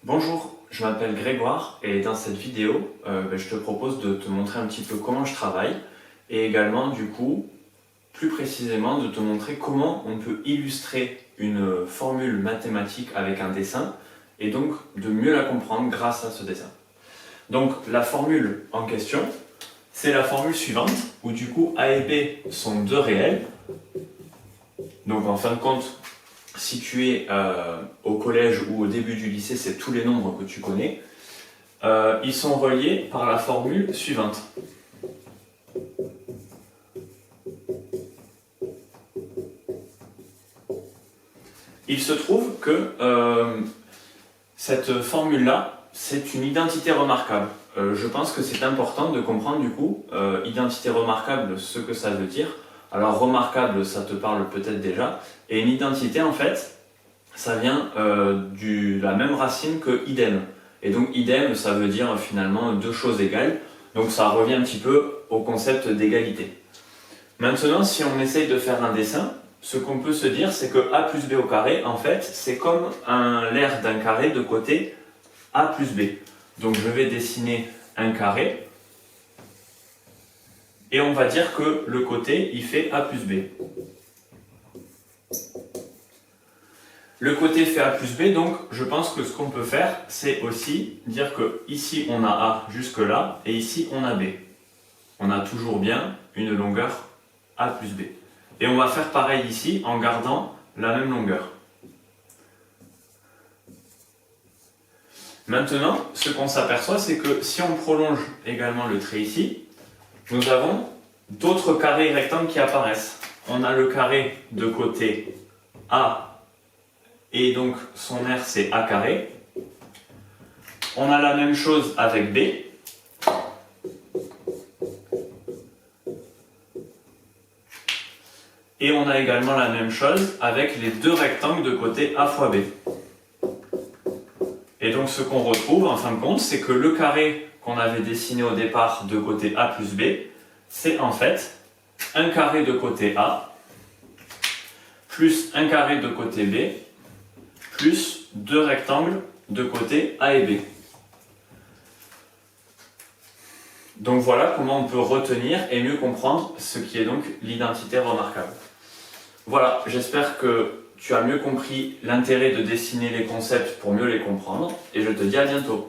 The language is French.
Bonjour, je m'appelle Grégoire et dans cette vidéo, je te propose de te montrer un petit peu comment je travaille et également du coup, plus précisément de te montrer comment on peut illustrer une formule mathématique avec un dessin et donc de mieux la comprendre grâce à ce dessin. Donc la formule en question, c'est la formule suivante où du coup A et B sont deux réels. Donc en fin de compte, si tu es au collège ou au début du lycée, c'est tous les nombres que tu connais. Ils sont reliés par la formule suivante. Il se trouve que cette formule-là, c'est une identité remarquable. Je pense que c'est important de comprendre du coup, identité remarquable, ce que ça veut dire. Alors remarquable, ça te parle peut-être déjà. Et une identité, en fait, ça vient de la même racine que idem. Et donc idem, ça veut dire finalement deux choses égales. Donc ça revient un petit peu au concept d'égalité. Maintenant, si on essaye de faire un dessin, ce qu'on peut se dire, c'est que a plus b au carré, en fait, c'est comme l'aire d'un carré de côté a plus b. Donc je vais dessiner un carré. Et on va dire que le côté, il fait a plus b. Le côté fait a plus b, donc je pense que ce qu'on peut faire, c'est aussi dire que ici on a a jusque là, et ici on a b. On a toujours bien une longueur a plus b. Et on va faire pareil ici en gardant la même longueur. Maintenant, ce qu'on s'aperçoit, c'est que si on prolonge également le trait ici, nous avons d'autres carrés rectangles qui apparaissent. On a le carré de côté A, et donc son aire c'est A carré. On a la même chose avec B. Et on a également la même chose avec les deux rectangles de côté A fois B. Et donc ce qu'on retrouve en fin de compte, c'est que le carré qu'on avait dessiné au départ de côté A plus B, c'est en fait un carré de côté A, plus un carré de côté B, plus deux rectangles de côté A et B. Donc voilà comment on peut retenir et mieux comprendre ce qui est donc l'identité remarquable. Voilà, j'espère que tu as mieux compris l'intérêt de dessiner les concepts pour mieux les comprendre et je te dis à bientôt.